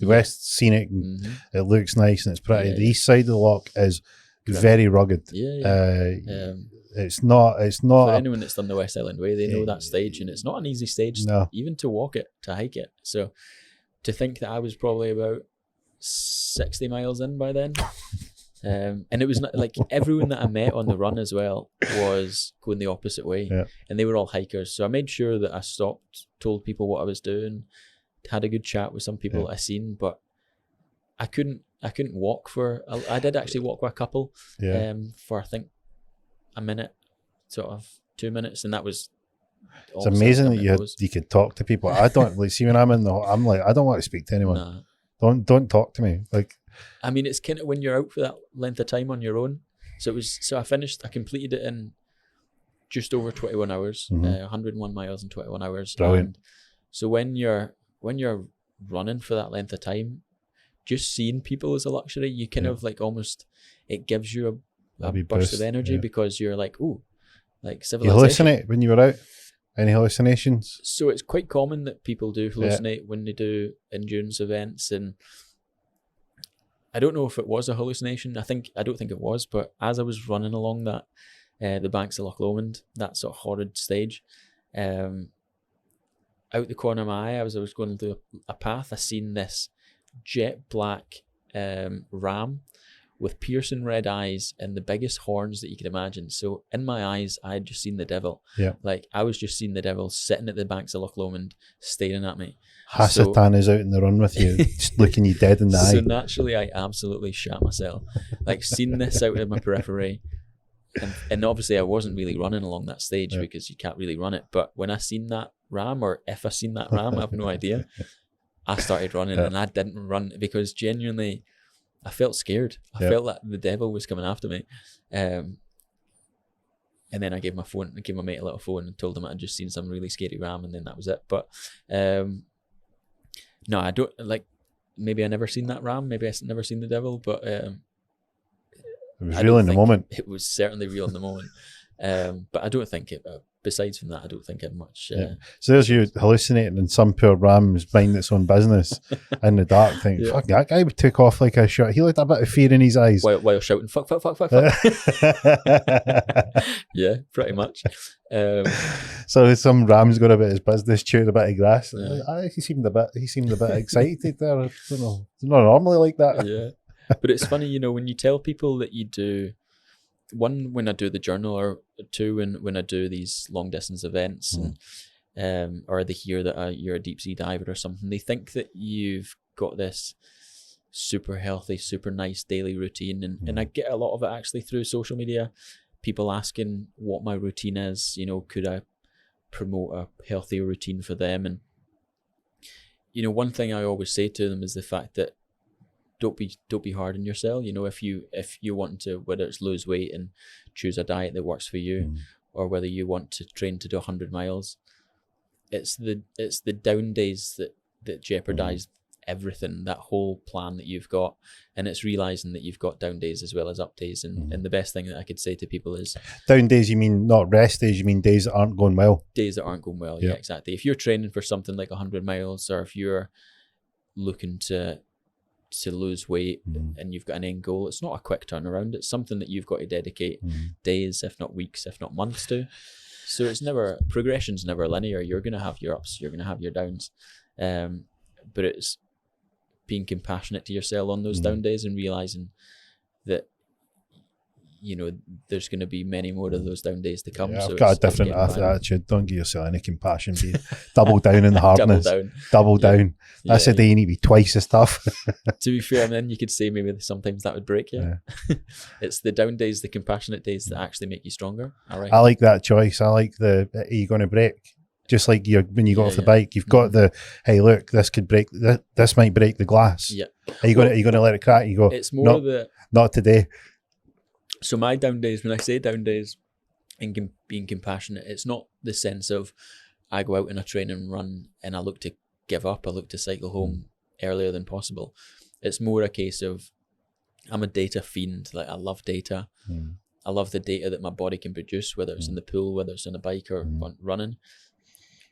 The west's scenic, and it looks nice and it's pretty. The east side of the loch is very rugged. It's not for anyone that's done the West Highland Way, they know that stage, and it's not an easy stage even to walk it, to hike it. So to think that I was probably about 60 miles in by then. And it was not like everyone that I met on the run as well was going the opposite way, and they were all hikers. So I made sure that I stopped, told people what I was doing, had a good chat with some people that I seen, but I couldn't walk for. I did actually walk with a couple, for I think a minute, sort of 2 minutes, and that was. It's amazing that you could talk to people. I don't like see when I'm I'm like I don't want to speak to anyone. Nah. Don't talk to me. Like, I mean, it's kind of when you're out for that length of time on your own. So I completed it in just over 21 hours, 101 miles in 21 hours. Brilliant. And so when you're running for that length of time, just seeing people is a luxury. You kind of like almost, it gives you a burst of energy because you're like, ooh, like civilization. You hallucinate when you were out? Any hallucinations? So it's quite common that people do hallucinate when they do endurance events, and I don't know if it was a hallucination. I don't think it was, but as I was running along that, the banks of Loch Lomond, that sort of horrid stage, out the corner of my eye, as I was going through a path, I seen this jet black ram with piercing red eyes and the biggest horns that you could imagine. So in my eyes, I had just seen the devil. Yeah. Like I was just seeing the devil sitting at the banks of Loch Lomond, staring at me. Hasatan is out in the run with you, just looking you dead in the eye. So naturally, I absolutely shat myself. Like seeing this out of my periphery. And obviously I wasn't really running along that stage because you can't really run it. But when I seen that ram, or if I seen that ram, I have no idea. I started running and I didn't run because genuinely I felt scared. I felt that the devil was coming after me. And then I gave my mate a little phone and told him I'd just seen some really scary ram, and then that was it. But no, I don't like, maybe I never seen that ram, maybe I never seen the devil, but it was real in the moment. It was certainly real in the moment. But I don't think it, besides from that, I don't think I had much. So there's you hallucinating, and some poor ram's minding its own business in the dark, thinking, fuck, that guy took off like a shot. He looked a bit of fear in his eyes. While shouting, fuck. Yeah, pretty much. So some ram's got a bit of his business, chewing a bit of grass. He seemed a bit excited there. I don't know. It's not normally like that. Yeah. But it's funny, when you tell people that you do, one, when I do the journal, or two, when I do these long distance events, and or they hear that you're a deep sea diver or something, they think that you've got this super healthy, super nice daily routine. And I get a lot of it actually through social media, people asking what my routine is, could I promote a healthier routine for them? And, one thing I always say to them is the fact that don't be hard on yourself. If you want to, whether it's lose weight and choose a diet that works for you, or whether you want to train to do 100 miles, it's the down days that jeopardize everything, that whole plan that you've got. And it's realizing that you've got down days as well as up days. And the best thing that I could say to people is, down days, you mean not rest days, you mean days that aren't going well? Days that aren't going well, yeah, exactly. If you're training for something like 100 miles, or if you're looking to lose weight and you've got an end goal, it's not a quick turnaround. It's something that you've got to dedicate days, if not weeks, if not months to. So progression's never linear. You're going to have your ups, you're going to have your downs. But it's being compassionate to yourself on those down days, and realizing that, there's going to be many more of those down days to come. Yeah, I've got a different attitude. Don't give yourself any compassion. Double down in the hardness. Double down. That's a day you need to be twice as tough. To be fair, and then you could say maybe sometimes that would break you. Yeah. It's the down days, the compassionate days, that actually make you stronger. I like that choice. I like are you going to break? Just like when you go off the bike, you've got hey, look, this could break. This might break the glass. Yeah. Are you going to let it crack? You go. It's more not today. So my down days, when I say down days and being compassionate, it's not the sense of I go out in a train and run and I look to give up, I look to cycle home earlier than possible. It's more a case of I'm a data fiend. Like, I love data. I love the data that my body can produce, whether it's in the pool, whether it's on a bike or running.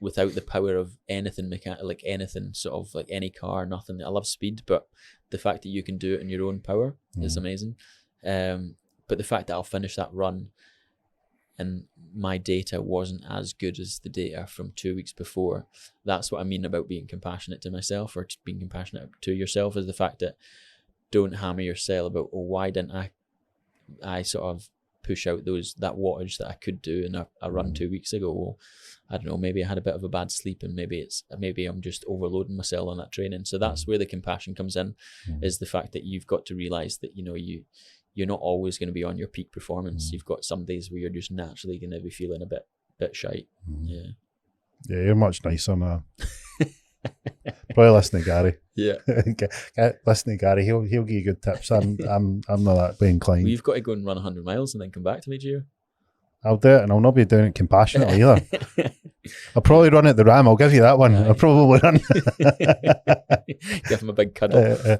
without the power of anything like anything sort of like any car, nothing. I love speed, but the fact that you can do it in your own power is amazing. But the fact that I'll finish that run and my data wasn't as good as the data from 2 weeks before, that's what I mean about being compassionate to myself, or just being compassionate to yourself, is the fact that don't hammer yourself about, oh, why didn't I sort of push out that wattage that I could do in a run 2 weeks ago. Well, I don't know, maybe I had a bit of a bad sleep, and maybe I'm just overloading myself on that training. So that's where the compassion comes in, is the fact that you've got to realize that, you know, you're not always going to be on your peak performance. You've got some days where you're just naturally going to be feeling a bit shite. Yeah, you're much nicer now. Probably listen to Gary. Yeah. Listen to Gary. He'll give you good tips. I'm not that way inclined. Well, you've got to go and run 100 miles and then come back to me, Gio. I'll do it, and I'll not be doing it compassionately either. I'll probably run at the Ram. I'll give you that one. I'll probably run. Give him a big cuddle.